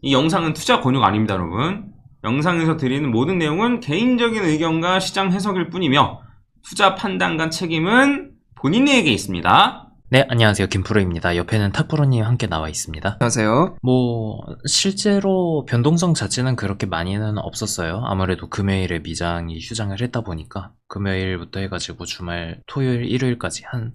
이 영상은 투자 권유가 아닙니다, 여러분. 영상에서 드리는 모든 내용은 개인적인 의견과 시장 해석일 뿐이며 투자 판단과 책임은 본인에게 있습니다. 네, 안녕하세요. 김프로입니다. 옆에는 탁프로님 함께 나와 있습니다. 안녕하세요. 실제로 변동성 자체는 그렇게 많이는 없었어요. 아무래도 금요일에 미장이 휴장을 했다 보니까 금요일부터 해가지고 주말, 토요일, 일요일까지 한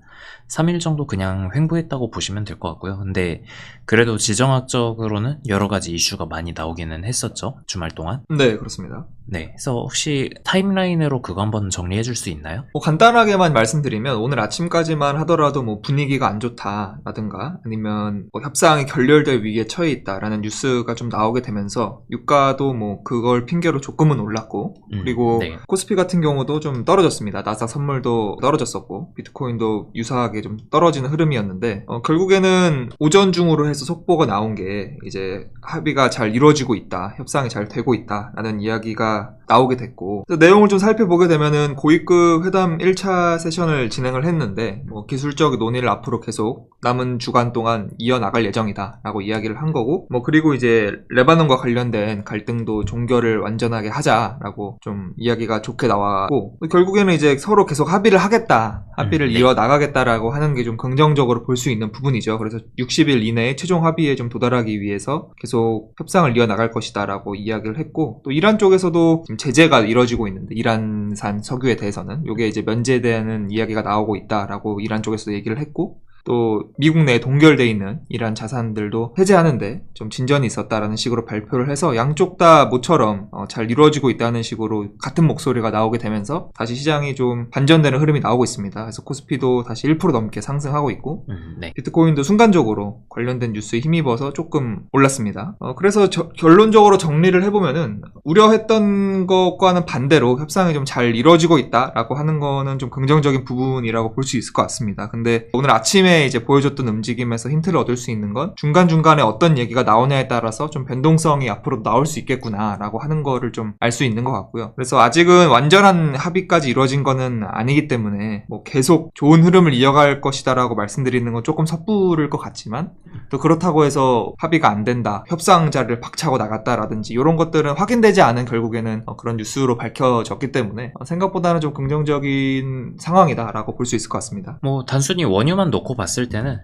3일 정도 그냥 횡보했다고 보시면 될 것 같고요. 근데 그래도 지정학적으로는 여러 가지 이슈가 많이 나오기는 했었죠. 주말 동안. 네, 그렇습니다. 네, 그래서 혹시 타임라인으로 그거 한번 정리해 줄 수 있나요? 간단하게만 말씀드리면 오늘 아침까지만 하더라도 분위기가 안 좋다라든가 아니면 협상이 결렬될 위기에 처해 있다라는 뉴스가 좀 나오게 되면서 유가도 그걸 핑계로 조금은 올랐고 그리고 네. 코스피 같은 경우도 좀 떨어졌습니다. 나스닥 선물도 떨어졌었고 비트코인도 유사하게 좀 떨어지는 흐름이었는데 결국에는 오전 중으로 해서 속보가 나온 게 이제 합의가 잘 이루어지고 있다, 협상이 잘 되고 있다라는 이야기가 나오게 됐고 내용을 좀 살펴보게 되면은 고위급 회담 1차 세션을 진행을 했는데 기술적 논의를 앞으로 계속 남은 주간 동안 이어나갈 예정이다 라고 이야기를 한 거고 그리고 이제 레바논과 관련된 갈등도 종결을 완전하게 하자라고 좀 이야기가 좋게 나왔고 결국에는 이제 서로 계속 합의를 하겠다, 합의를 네. 이어나가겠다라고 하는 게 좀 긍정적으로 볼 수 있는 부분이죠. 그래서 60일 이내에 최종 합의에 좀 도달하기 위해서 계속 협상을 이어나갈 것이다 라고 이야기를 했고 또 이란 쪽에서도 지금 제재가 이뤄지고 있는데 이란산 석유에 대해서는 이게 이제 면제되는 이야기가 나오고 있다라고 이란 쪽에서도 얘기를 했고 또 미국 내에 동결돼 있는 이란 자산들도 해제하는데 좀 진전이 있었다라는 식으로 발표를 해서 양쪽 다 모처럼 잘 이루어지고 있다는 식으로 같은 목소리가 나오게 되면서 다시 시장이 좀 반전되는 흐름이 나오고 있습니다. 그래서 코스피도 다시 1% 넘게 상승하고 있고 네. 비트코인도 순간적으로 관련된 뉴스에 힘입어서 조금 올랐습니다. 그래서 결론적으로 정리를 해보면은 우려했던 것과는 반대로 협상이 좀 잘 이루어지고 있다라고 하는 거는 좀 긍정적인 부분이라고 볼 수 있을 것 같습니다. 근데 오늘 아침에 이제 보여줬던 움직임에서 힌트를 얻을 수 있는 건 중간중간에 어떤 얘기가 나오냐에 따라서 좀 변동성이 앞으로 나올 수 있겠구나라고 하는 거를 좀 알 수 있는 것 같고요. 그래서 아직은 완전한 합의까지 이루어진 거는 아니기 때문에 계속 좋은 흐름을 이어갈 것이다라고 말씀드리는 건 조금 섣부를 것 같지만 또 그렇다고 해서 합의가 안 된다, 협상자를 박차고 나갔다라든지 이런 것들은 확인되지 않은 결국에는 그런 뉴스로 밝혀졌기 때문에 생각보다는 좀 긍정적인 상황이다라고 볼 수 있을 것 같습니다. 단순히 원유만 놓고 봤을 때는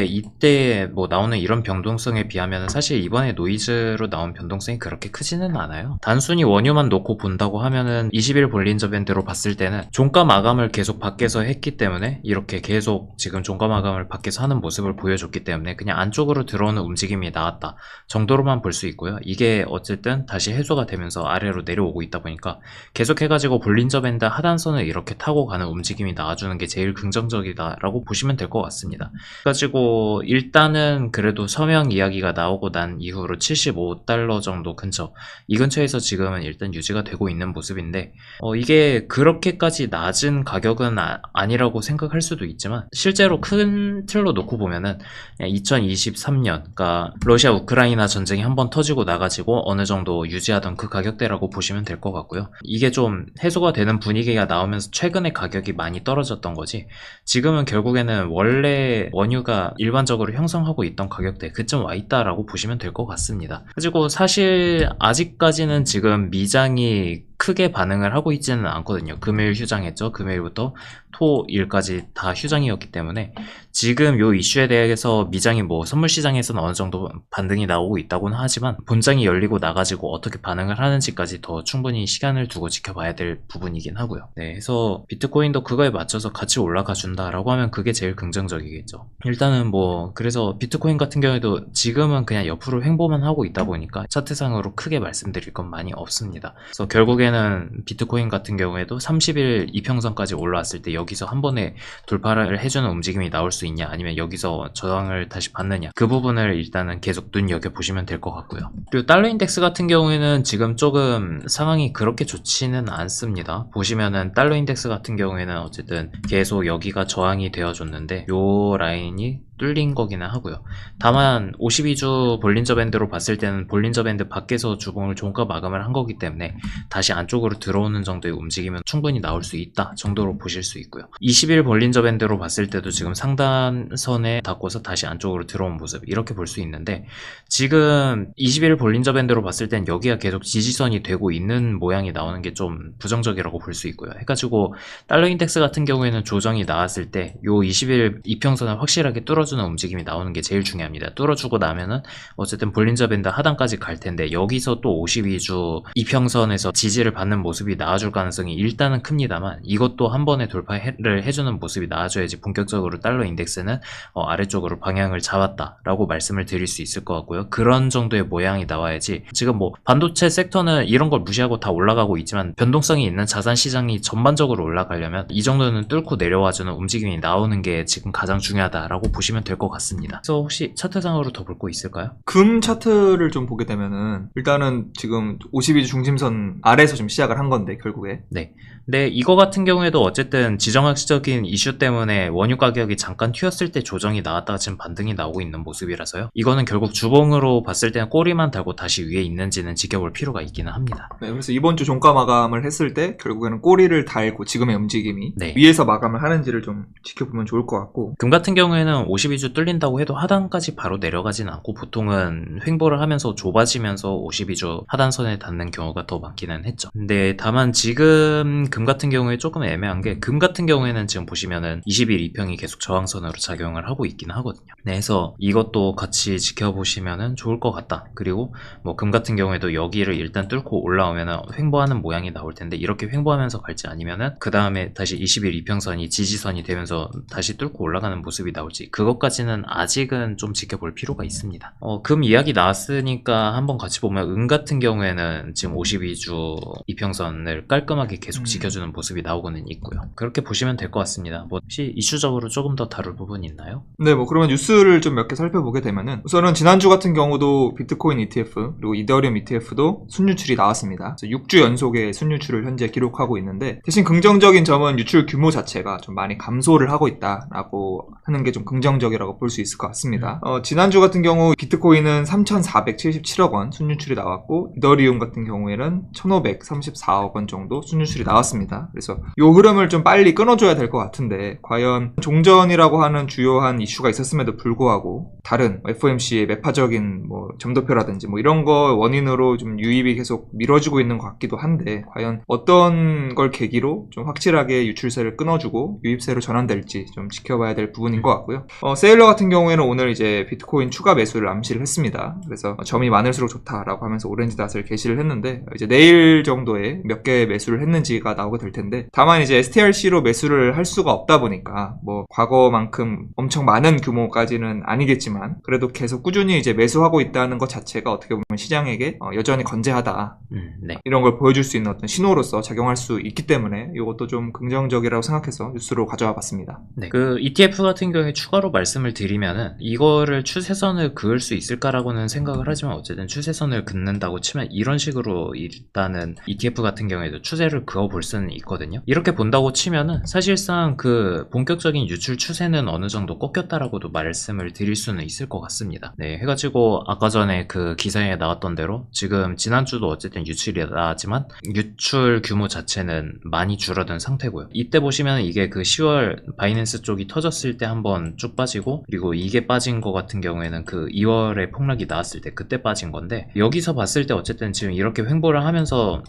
이때 나오는 이런 변동성에 비하면 사실 이번에 노이즈로 나온 변동성이 그렇게 크지는 않아요. 단순히 원유만 놓고 본다고 하면은 20일 볼린저 밴드로 봤을 때는 종가 마감을 계속 밖에서 했기 때문에 이렇게 계속 지금 종가 마감을 밖에서 하는 모습을 보여줬기 때문에 그냥 안쪽으로 들어오는 움직임이 나왔다 정도로만 볼 수 있고요. 이게 어쨌든 다시 해소가 되면서 아래로 내려오고 있다 보니까 계속 해가지고 볼린저 밴드 하단선을 이렇게 타고 가는 움직임이 나와주는 게 제일 긍정적이다라고 보시면 될 것 같습니다. 가지고 일단은 그래도 서명 이야기가 나오고 난 이후로 $75 정도 근처, 이 근처에서 지금은 일단 유지가 되고 있는 모습인데 이게 그렇게까지 낮은 가격은 아니라고 생각할 수도 있지만 실제로 큰 틀로 놓고 보면은 2023년 그러니까 러시아 우크라이나 전쟁이 한번 터지고 나가지고 어느 정도 유지하던 그 가격대라고 보시면 될 것 같고요. 이게 좀 해소가 되는 분위기가 나오면서 최근에 가격이 많이 떨어졌던 거지 지금은 결국에는 원래 원유가 일반적으로 형성하고 있던 가격대 그쯤 와 있다라고 보시면 될 것 같습니다. 그리고 사실 아직까지는 지금 미장이 크게 반응을 하고 있지는 않거든요. 금요일 휴장했죠. 금요일부터 토일까지 다 휴장이었기 때문에 지금 요 이슈에 대해서 미장이 선물 시장에서는 어느 정도 반등이 나오고 있다고는 하지만 본장이 열리고 나가지고 어떻게 반응을 하는지까지 더 충분히 시간을 두고 지켜봐야 될 부분이긴 하고요. 네, 그래서 비트코인도 그거에 맞춰서 같이 올라가 준다라고 하면 그게 제일 긍정적이겠죠. 일단은 그래서 비트코인 같은 경우에도 지금은 그냥 옆으로 횡보만 하고 있다 보니까 차트상으로 크게 말씀드릴 건 많이 없습니다. 그래서 결국에는 비트코인 같은 경우에도 30일 이평선까지 올라왔을 때 여기서 한 번에 돌파를 해주는 움직임이 나올 수 있냐 아니면 여기서 저항을 다시 받느냐 그 부분을 일단은 계속 눈여겨보시면 될 것 같고요. 그리고 달러 인덱스 같은 경우에는 지금 조금 상황이 그렇게 좋지는 않습니다. 보시면은 달러 인덱스 같은 경우에는 어쨌든 계속 여기가 저항이 되어줬는데 요 라인이 뚫린 거기는 하고요. 다만 52주 볼린저 밴드로 봤을 때는 볼린저 밴드 밖에서 주봉을 종가 마감을 한 거기 때문에 다시 안쪽으로 들어오는 정도의 움직임은 충분히 나올 수 있다 정도로 보실 수 있고요. 20일 볼린저 밴드로 봤을 때도 지금 상단선에 닿고서 다시 안쪽으로 들어온 모습 이렇게 볼 수 있는데, 지금 20일 볼린저 밴드로 봤을 땐 여기가 계속 지지선이 되고 있는 모양이 나오는 게 좀 부정적이라고 볼 수 있고요. 해가지고 달러 인덱스 같은 경우에는 조정이 나왔을 때 요 20일 이평선을 확실하게 뚫어주는 움직임이 나오는 게 제일 중요합니다. 뚫어주고 나면은 어쨌든 볼린저 밴드 하단까지 갈 텐데, 여기서 또 52주 이평선에서 지지를 받는 모습이 나와줄 가능성이 일단은 큽니다만, 이것도 한 번에 돌파를 해주는 모습이 나와줘야지 본격적으로 달러 인덱스는 아래쪽으로 방향을 잡았다 라고 말씀을 드릴 수 있을 것 같고요. 그런 정도의 모양이 나와야지, 지금 뭐 반도체 섹터는 이런 걸 무시하고 다 올라가고 있지만 변동성이 있는 자산 시장이 전반적으로 올라가려면 이 정도는 뚫고 내려와주는 움직임이 나오는 게 지금 가장 중요하다라고 보시면 될 것 같습니다. 그래서 혹시 차트상으로 더 볼 거 있을까요? 금 차트를 좀 보게 되면은 일단은 지금 52주 중심선 아래에서 좀 시작을 한 건데 결국에. 네. 근데 이거 같은 경우에도 어쨌든 지정학적인 이슈 때문에 원유 가격이 잠깐 튀었을 때 조정이 나왔다가 지금 반등이 나오고 있는 모습이라서요. 이거는 결국 주봉으로 봤을 때는 꼬리만 달고 다시 위에 있는지는 지켜볼 필요가 있기는 합니다. 네, 그래서 이번 주 종가 마감을 했을 때 결국에는 꼬리를 달고 지금의 움직임이 네. 위에서 마감을 하는지를 좀 지켜보면 좋을 것 같고. 금 같은 경우에는 52주 뚫린다고 해도 하단까지 바로 내려가진 않고 보통은 횡보를 하면서 좁아지면서 52주 하단선에 닿는 경우가 더 많기는 했죠. 근데 다만 지금 금 같은 경우에 조금 애매한 게, 금 같은 경우에는 지금 보시면은 20일 이평이 계속 저항선으로 작용을 하고 있긴 하거든요. 네, 그래서 이것도 같이 지켜보시면은 좋을 것 같다. 그리고 뭐 금 같은 경우에도 여기를 일단 뚫고 올라오면은 횡보하는 모양이 나올 텐데, 이렇게 횡보하면서 갈지 아니면은 그 다음에 다시 20일 이평선이 지지선이 되면서 다시 뚫고 올라가는 모습이 나올지, 그것까지는 아직은 좀 지켜볼 필요가 있습니다. 금 이야기 나왔으니까 한번 같이 보면, 은 같은 경우에는 지금 52주 이평선을 깔끔하게 계속 지켜주는 모습이 나오고는 있고요. 그렇게 보시면 될 것 같습니다. 뭐 혹시 이슈적으로 조금 더 다룰 부분이 있나요? 네, 뭐 그러면 뉴스를 좀 몇 개 살펴보게 되면은, 우선은 지난주 같은 경우도 비트코인 ETF 그리고 이더리움 ETF도 순유출이 나왔습니다. 그래서 6주 연속의 순유출을 현재 기록하고 있는데, 대신 긍정적인 점은 유출 규모 자체가 좀 많이 감소를 하고 있다라고 하는 게 좀 긍정적이라고 볼 수 있을 것 같습니다. 지난주 같은 경우 비트코인은 3,477억 원 순유출이 나왔고, 이더리움 같은 경우에는 1,534억 원 정도 순유출이 나왔습니다. 그래서 이 흐름을 좀 빨리 끊어줘야 될 것 같은데, 과연 종전이라고 하는 주요한 이슈가 있었음에도 불구하고 다른 FOMC의 매파적인 뭐 점도표라든지 뭐 이런 거 원인으로 좀 유입이 계속 미뤄지고 있는 것 같기도 한데, 과연 어떤 걸 계기로 좀 확실하게 유출세를 끊어주고 유입세로 전환될지 좀 지켜봐야 될 부분인 것 같고요. 세일러 같은 경우에는 오늘 이제 비트코인 추가 매수를 암시를 했습니다. 그래서 점이 많을수록 좋다라고 하면서 오렌지 닷을 게시를 했는데, 이제 내일 정도에 몇 개 매수를 했는지가 나오게 될 텐데, 다만 이제 STRC로 매수를 할 수가 없다 보니까 뭐 과거만큼 엄청 많은 규모까지는 아니겠지만 그래도 계속 꾸준히 이제 매수하고 있다는 것 자체가 어떻게 보면 시장에게 여전히 건재하다, 네. 이런 걸 보여줄 수 있는 어떤 신호로서 작용할 수 있기 때문에 이것도 좀 긍정적이라고 생각해서 뉴스로 가져와 봤습니다. 네. 그 ETF 같은 경우에 추가로 말씀을 드리면은, 이거를 추세선을 그을 수 있을까라고는 생각을 하지만, 어쨌든 추세선을 긋는다고 치면 이런 식으로 일단은 ETF 같은 경우에도 추세를 그어볼 수는 있거든요. 이렇게 본다고 치면은 사실상 그 본격적인 유출 추세는 어느 정도 꺾였다라고도 말씀을 드릴 수는 있을 것 같습니다. 네, 해가지고 아까 전에 그 기사에 나왔던 대로 지금 지난주도 어쨌든 유출이 나왔지만 유출 규모 자체는 많이 줄어든 상태고요. 이때 보시면 이게 그 10월 바이낸스 쪽이 터졌을 때 한번 쭉 빠지고, 그리고 이게 빠진 거 같은 경우에는 그 2월에 폭락이 나왔을 때 그때 빠진 건데, 여기서 봤을 때 어쨌든 지금 이렇게 횡보를 하면서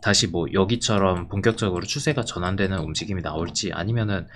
다시 뭐 여기처럼 본격적으로 추세가 전환되는 움직임이 나올지, 아니면은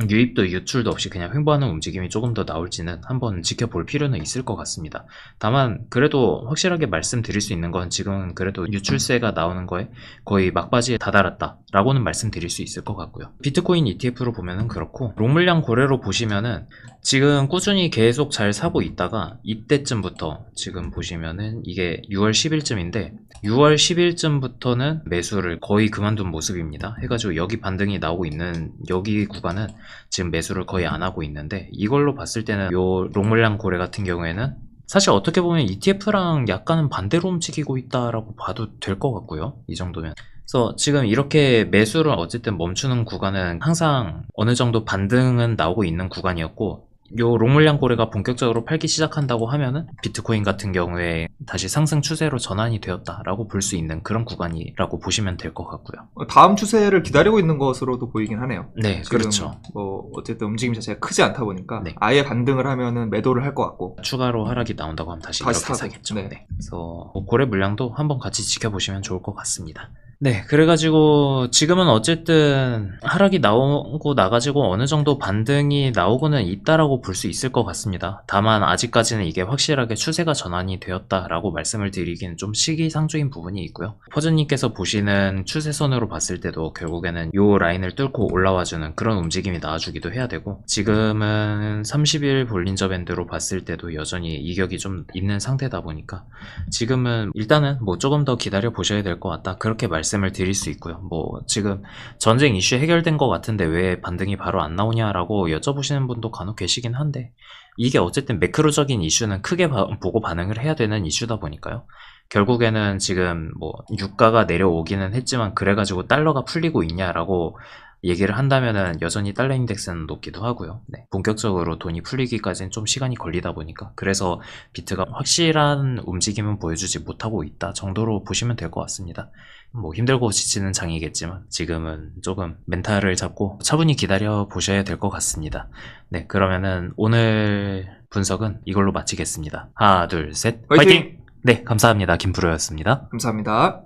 유입도 유출도 없이 그냥 횡보하는 움직임이 조금 더 나올지는 한번 지켜볼 필요는 있을 것 같습니다. 다만 그래도 확실하게 말씀드릴 수 있는 건, 지금 그래도 유출세가 나오는 거에 거의 막바지에 다다랐다 라고는 말씀드릴 수 있을 것 같고요. 비트코인 ETF로 보면은 그렇고, 롱물량 고래로 보시면은 지금 꾸준히 계속 잘 사고 있다가 이때쯤부터 지금 보시면은 이게 6월 10일쯤인데 6월 10일쯤부터는 매수를 거의 그만둔 모습입니다. 해가지고 여기 반등이 나오고 있는 여기 구간은 지금 매수를 거의 안 하고 있는데, 이걸로 봤을 때는 요 롱물량 고래 같은 경우에는 사실 어떻게 보면 ETF랑 약간은 반대로 움직이고 있다라고 봐도 될 것 같고요. 이 정도면. 그래서 지금 이렇게 매수를 어쨌든 멈추는 구간은 항상 어느 정도 반등은 나오고 있는 구간이었고, 요 롱물량 고래가 본격적으로 팔기 시작한다고 하면은 비트코인 같은 경우에 다시 상승 추세로 전환이 되었다라고 볼 수 있는 그런 구간이라고 보시면 될 것 같고요. 다음 추세를 기다리고 있는 것으로도 보이긴 하네요. 네, 지금 그렇죠. 뭐 어쨌든 움직임 자체가 크지 않다 보니까 네. 아예 반등을 하면은 매도를 할 것 같고 추가로 하락이 나온다고 하면 다시 다시 이렇게 사고. 사겠죠. 네. 네. 그래서 뭐 고래 물량도 한번 같이 지켜보시면 좋을 것 같습니다. 네, 그래가지고 지금은 어쨌든 하락이 나오고 나가지고 어느 정도 반등이 나오고는 있다라고 볼 수 있을 것 같습니다. 다만 아직까지는 이게 확실하게 추세가 전환이 되었다라고 말씀을 드리기는 좀 시기상조인 부분이 있고요. 퍼즈님께서 보시는 추세선으로 봤을 때도 결국에는 요 라인을 뚫고 올라와주는 그런 움직임이 나와주기도 해야 되고, 지금은 30일 볼린저 밴드로 봤을 때도 여전히 이격이 좀 있는 상태다 보니까 지금은 일단은 뭐 조금 더 기다려 보셔야 될 것 같다, 그렇게 말씀을 드릴 수 있고요. 뭐 지금 전쟁 이슈 해결된 것 같은데 왜 반등이 바로 안 나오냐라고 여쭤보시는 분도 간혹 계시긴 한데, 이게 어쨌든 매크로적인 이슈는 크게 보고 반응을 해야 되는 이슈다 보니까요. 결국에는 지금 뭐 유가가 내려오기는 했지만 그래가지고 달러가 풀리고 있냐라고 얘기를 한다면은 여전히 달러 인덱스는 높기도 하고요. 네, 본격적으로 돈이 풀리기까지는 좀 시간이 걸리다 보니까, 그래서 비트가 확실한 움직임은 보여주지 못하고 있다 정도로 보시면 될 것 같습니다. 뭐 힘들고 지치는 장이겠지만 지금은 조금 멘탈을 잡고 차분히 기다려 보셔야 될 것 같습니다. 네, 그러면은 오늘 분석은 이걸로 마치겠습니다. 하나, 둘, 셋, 화이팅! 화이팅! 네, 감사합니다. 김프로였습니다. 감사합니다.